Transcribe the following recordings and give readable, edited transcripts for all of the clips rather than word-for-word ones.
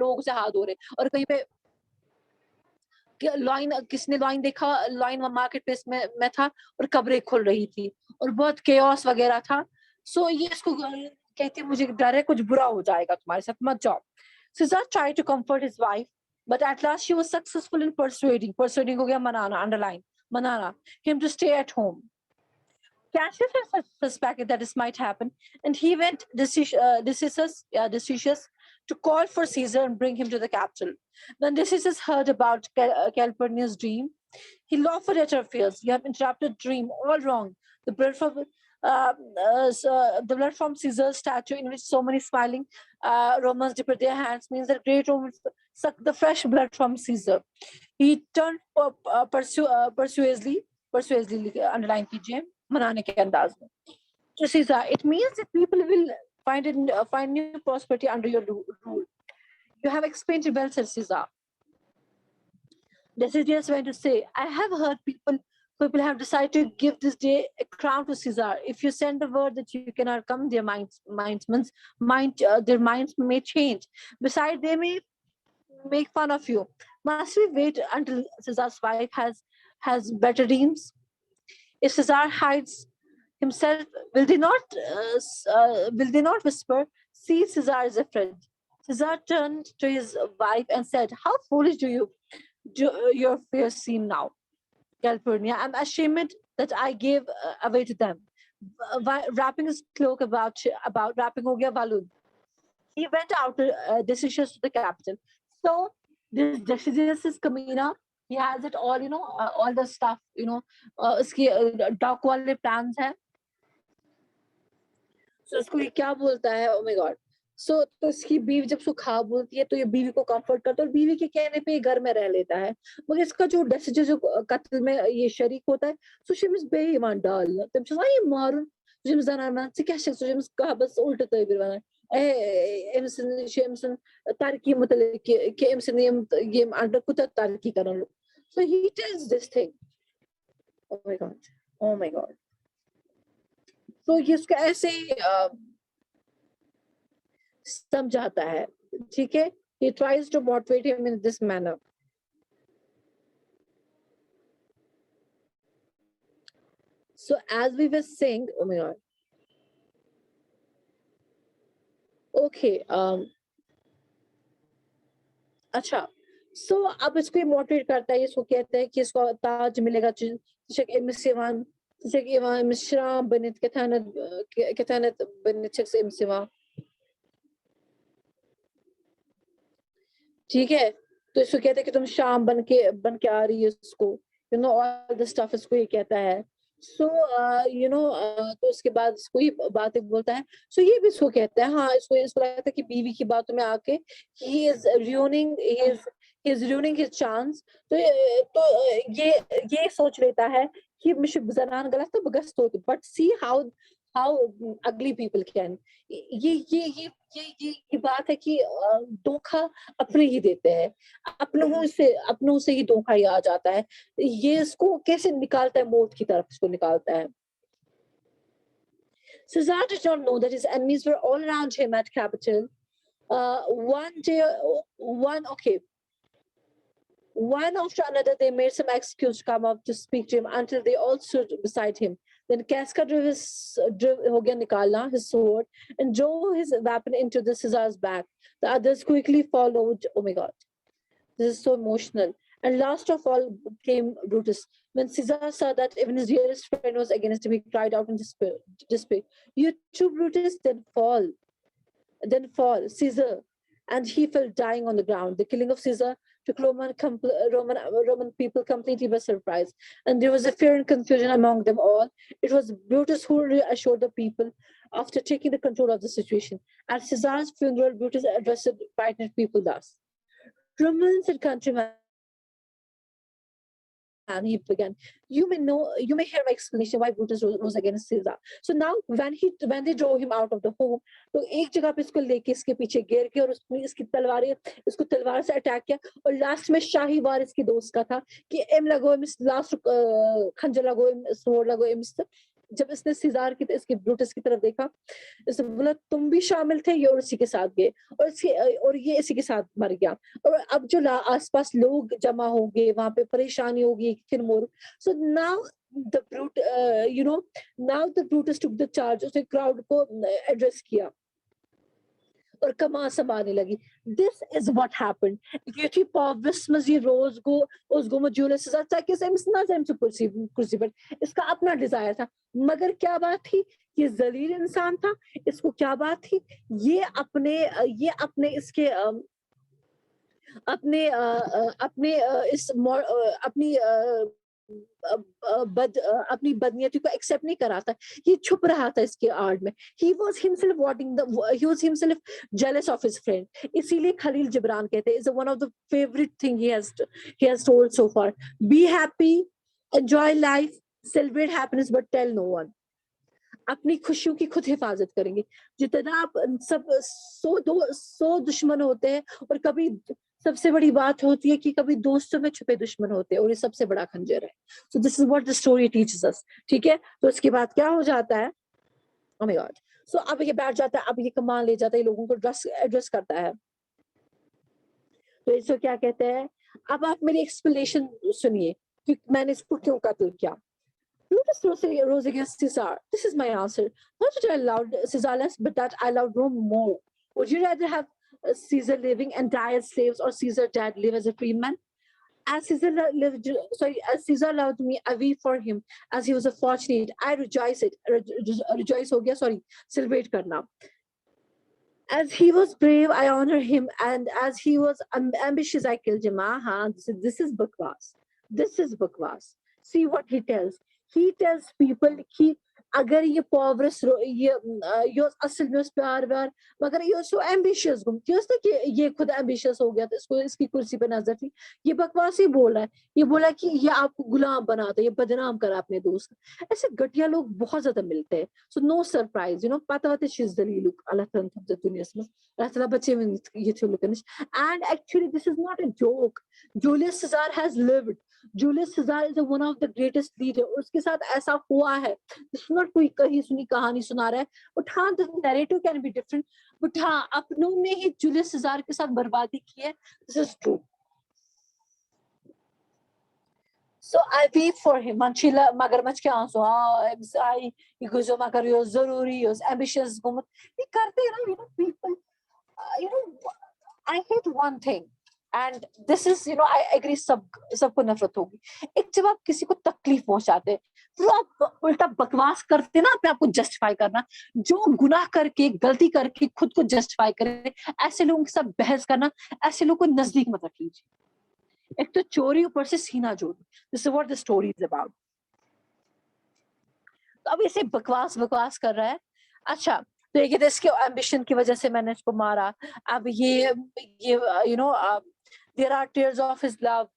लोगों से हाथ धो रहे, और कहीं पे लाइन, किसने लाइन देखा, लाइन मार्केट प्लेस में था और कब्रें खुल रही थी और बहुत केओस वगैरह था। सो ये इसको कहती है मुझे डर है कुछ बुरा हो जाएगा तुम्हारे साथ, मत जाओ। Caesar tried to comfort his wife, but at last she was successful in persuading हो गया मनाना, underline मनाना, him to stay at home. Cassius had suspected that this might happen, and he went decisus to call for Caesar and bring him to the capital. When Decisus heard about Calpurnia's dream, he laughed at her fears. You have interrupted dream, all wrong. The blood from the blood from Caesar's statue, in which so many smiling Romans dipped their hands, means that great Romans sucked the fresh blood from Caesar. He turned persuasively underline कीजिए मनाने के अंदाज में. So Caesar, it means that people will find new prosperity under your rule. You have explained it well, said Caesar. Decidius went to say, I have heard people have decided to give this day a crown to Caesar. If you send the word that you cannot come, their minds may change. Besides, they may make fun of you. Must we wait until Caesar's wife has better dreams? If Caesar hides himself, will they not whisper, see, Caesar is a friend? Caesar turned to his wife and said, how foolish do your fears seem now, Calpurnia. I'm ashamed that I gave away to them. Wrapping his cloak about wrapping ho gaya balloon. He went out Decius to the capital. So this Decius is Kamina. He has it all, all the stuff, उसकी डाक वाले plans हैं. So इसको ये क्या बोलता है? Oh my God. So तो इसकी बीवी जब उसको खा बोलती है तो ये बीवी को कंफर्ट करता है और बीवी के कहने पे ये घर में रह लेता है. मगर इसका जो Decius जो कत्ल में ये शरीक होता है, so she's बेईमान डाल. तब she's like मारून. She's ज़नाना से क्या शख्स she's कहा बस उल्टे तो बिरवाना. Emerson Tarki मुतल्लिक कि Emerson ये अंडर कुछ तारकी करना लो. So he tells this thing. Oh my God. So ये उसका ऐसे ही समझाता है, ठीक है? He tries to motivate him in this manner. So as we were saying, oh my God. Okay. अच्छा. So अब इसको मोटिवेट करता है, इसको कहता है कि इसको ताज मिलेगा imsivan imshram बनत कथानत बनत शख्स imsivan. ठीक है, तो इसको कहता है कि तुम शाम बन के आ रही है उसको, all the stuff इसको ये कहता है. So तो उसके बाद इसको ये बातें बोलता है. So ये भी इसको कहता है, हाँ इसको लगता है कि बीवी की बातों में आके he is ruining his chance. तो ये सोच लेता है कि मिश ज़नान गलत तो बगस्त होती, but see how ugly people can. ये बात है कि धोखा अपने ही देते हैं, अपनों से ही धोखा ही आ जाता है. ये इसको कैसे निकालता है, मौत की तरफ इसको निकालता है. Caesar did not know that his enemies were all around him at capital. One after another, they made some excuse to come up to speak to him until they all stood beside him. Then Casca drew his sword and drove his weapon into the Caesar's back. The others quickly followed. Oh my God, this is so emotional. And last of all came Brutus. When Caesar saw that even his dearest friend was against him, he cried out in despair, "You too, Brutus, then fall, Caesar." And he fell dying on the ground. The killing of Caesar took Roman people completely by surprise, and there was a fear and confusion among them all. It was Brutus who reassured the people after taking the control of the situation. At Caesar's funeral, Brutus addressed the frightened people thus: "Romans and countrymen," and he began, you may hear my explanation why Brutus rose against Caesar. So now when they drove him out of the home, तो एक जगह पे इसको लेके इसके पीछे गिर के और इसकी तलवार से अटैक किया, और लास्ट में शाही वार इसकी दोस्त का था कि एम लगो लास्ट खंजर लगो, sword लगो, जब इसने सीजार की इसके ब्रूटस की तरफ देखा, इसने बोला तुम भी शामिल थे, ये और इसी के साथ गए, और ये इसी के साथ मर गया। और अब जो आसपास लोग जमा होंगे, वहां पे परेशानी होगी फिर मोर। So now the brute you know now the Brutus took the charge, उसने क्राउड को एड्रेस किया और कमान संभालने लगी। This is what happened. Yuki Pavlismas ये रोज को उस गोमजुले से सच्चा कि ना से कुर्सी पर इसका अपना डिजायर था, मगर क्या बात थी, ये जलील इंसान था। इसको क्या बात थी, ये अपने इसके अपने अपने इस अपनी अपनी बदनीयती को एक्सेप्ट नहीं करा था, ये छुप रहा था इसके आड़ में। he was himself jealous of his friend. इसीलिए खलील जिब्रान कहते हैं is one of the favorite thing he has told so far, be happy, enjoy life, celebrate happiness, but tell no one. अपनी खुशियों की खुद हिफाजत करेंगे। जितना आप सब 100 दुश्मन होते हैं, और कभी सबसे बड़ी बात होती है कि कभी दोस्तों में छुपे दुश्मन होते हैं, और ये सबसे बड़ा खंजर है। So this is what the story teaches us. ठीक है, तो इसके बाद क्या हो जाता है, ओह माय गॉड, सो अब ये बैठ जाता है, अब ये कमान ले जाता है, ये लोगों को एड्रेस करता है। तो इसको क्या कहते हैं, अब आप मेरी एक्सप्लेनेशन सुनिए कि मैंने इसको क्यों कत्ल किया। Brutus rose against Caesar. This is my answer. Not that I loved Caesar less, but that I loved Rome more. Would you rather have Caesar living and die as slaves, or Caesar dead, live as a free man? As Caesar loved me, I weep for him. As he was a fortunate, I rejoice rejoice हो गया, sorry, celebrate करना. As he was brave, I honor him, and as he was ambitious, I killed him. This is bakwas. This is bakwas. See what he tells. He tells people कि अगर ये पॉवरस ये असल में प्यार व्यार, मगर ये सो एम्बिशियस घूमती है उसने कि ये खुद एम्बिशियस हो गया, तो इसको इसकी कुर्सी पे नजर थी। ये बकवास ही बोल रहा है, ये बोला कि ये आपको गुलाम बनाता है, ये बदनाम करा अपने दोस्त। ऐसे घटिया लोग बहुत ज्यादा मिलते हैं। सो नो सरप्राइज, पता होता है शीज दलील अल्लाह ताला दुनिया में अल्लाह ताला बच्चे में ये थे लोग। And actually this is not a joke. Julius Caesar has lived. Julius Caesar is one of the greatest leader. उसके साथ ऐसा हुआ है, नॉट कोई कही सुनी कहानी सुना रहा है, बट हाँ the narrative can be different, but हाँ अपनों ने ही जूलियस सीजर के साथ बर्बादी की है। This is true. So I weep for him. Manchila मगरमच्छ के आंसू, आई गुजो मगर यो जरूरी यो ambitious गुमत ये करते हैं ना, people I hate one thing, and this is I agree सबको नफरत होगी। एक जब आप किसी को तकलीफ पहुंचाते, तो आप उल्टा बकवास करते ना अपने आपको जस्टिफाई करना, जो गुनाह करके गलती करके खुद को जस्टिफाई करे, ऐसे लोगों के साथ बहस करना, ऐसे लोगों को नजदीक मत रखिए। एक तो चोरी, ऊपर से सीना जोड़ी। This is what the story is about. तो अब इसे बकवास कर रहा है। अच्छा, तो ये कहते इसके एम्बिशन की वजह से मैंने इसको मारा। अब ये there are tears of his love,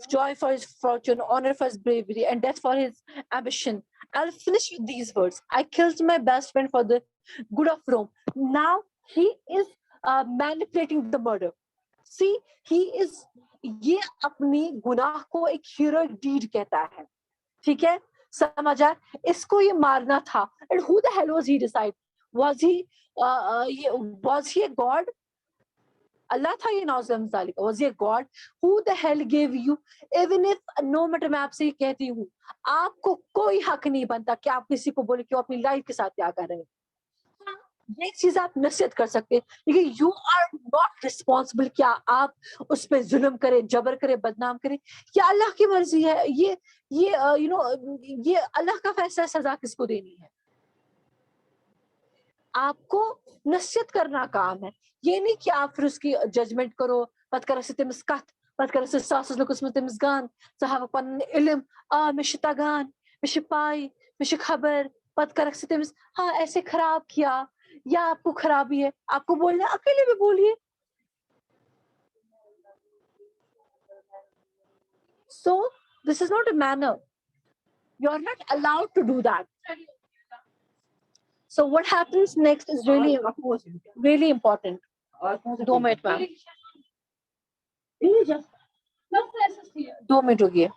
joy for his fortune, honor for his bravery, and death for his ambition. I'll finish with these words. I killed my best friend for the good of Rome. Now he is manipulating the murder. See, he is ये अपनी गुनाह को एक heroic deed कहता है। ठीक है, समझा? इसको ये मारना था। And who the hell was he decide? Was he a god? अल्लाह था ये नाउज़ुबिल्लाह? Was he a god? Who the hell gave you? Even if no matter, मैं आपसे ये कहती हूँ, आपको कोई हक नहीं बनता कि आप किसी को बोले कि वो अपनी लाइफ के साथ क्या कर रहे हैं। ये चीज आप नसीहत कर सकते हैं, लेकिन यू आर नॉट रिस्पॉन्सिबल क्या आप उस पर जुल्म करें, जबर करें, बदनाम करें। क्या अल्लाह की मर्जी है? ये अल्लाह का फैसला, सजा किसको देनी है। आपको नसीहत करना काम है, ये नहीं कि आप फिर उसकी जजमेंट करो। पत कर तमिस कथ, पत कर सास लुकस में तमिस गान, साहब पन इल्म मे तगान, मे पाई, मे खबर, पत कर तमिस हाँ ऐसे खराब किया, या आपको खराबी है, आपको बोलना अकेले में बोलिए। So this is not a manner. You are not allowed to do that. So what happens next is really important. 2 minute ma'am, 2 minute रुकिए।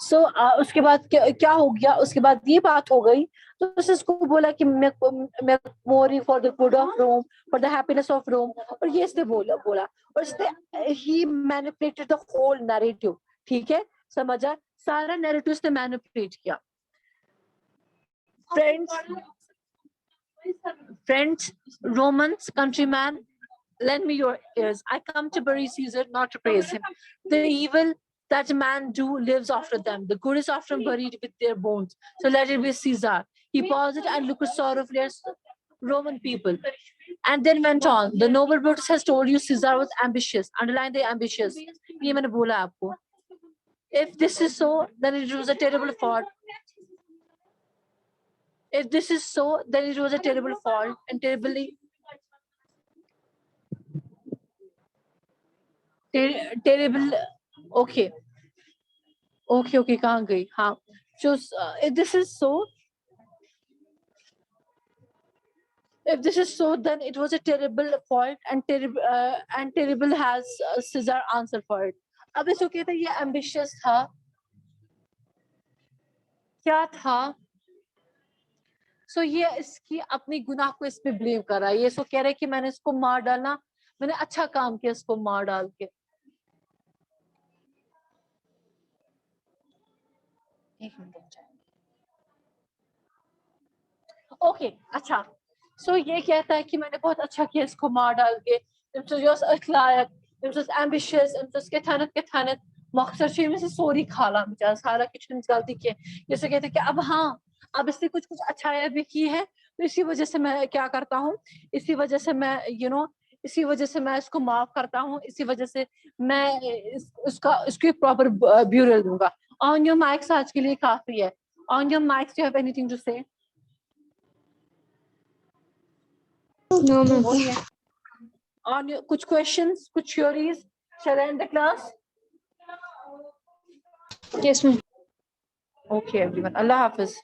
सो उसके बाद क्या हो गया, उसके बाद ये बात हो गई, तो उसको बोला कि मैं मोरी for the good of Rome, for the happiness of Rome, और ये इसने बोला और इसने ही मैनिपुलेटेड द होल नैरेटिव। ठीक है, समझा, सारा नैरेटिव इसने मैनिपुलेट किया। Friends, Romans, countrymen, lend me your ears. I come to bury Caesar, not to praise him. The evil that man do lives after them. The good is often buried with their bones. So let it be Caesar. He paused and looked sorrowfully at Roman people, and then went on. The noble Brutus has told you Caesar was ambitious. Underline the ambitious. ये मैंने बोला आपको. If this is so, then it was a terrible fault. If this is so, then it was a terrible fault and terribly terrible. Okay, कहाँ गई? हाँ, so if this is so, then it was a terrible fault and terrible has Caesar answer for it. अब इसको कहते हैं ये ambitious था, क्या था? सो ये इसकी अपनी गुनाह को इस पे ब्लेम कर रहा है। ये इसको कह रहा है कि मैंने इसको मार डाला, मैंने अच्छा काम किया इसको मार डाल के। ओके, अच्छा, सो ये कहता है कि मैंने बहुत अच्छा किया इसको मार डाल के। मकसद से में से सोरी खाला बेचारा सारा किचन गलती के, जैसे कहते कि अब हाँ, अब इसने कुछ अच्छाई भी की है, तो इसी वजह से मैं क्या करता हूँ, इसी वजह से मैं इसी वजह से मैं इसको माफ करता हूँ, इसी वजह से मैं इसकी प्रॉपर ब्यूरल दूंगा। ऑन योर माइक्स आज के लिए काफी है। On your mics, you have anything to say? No, ma'am. On your कुछ questions, कुछ theories? Shall I end the class? Yes, ma'am. Okay, everyone. Allah Hafiz.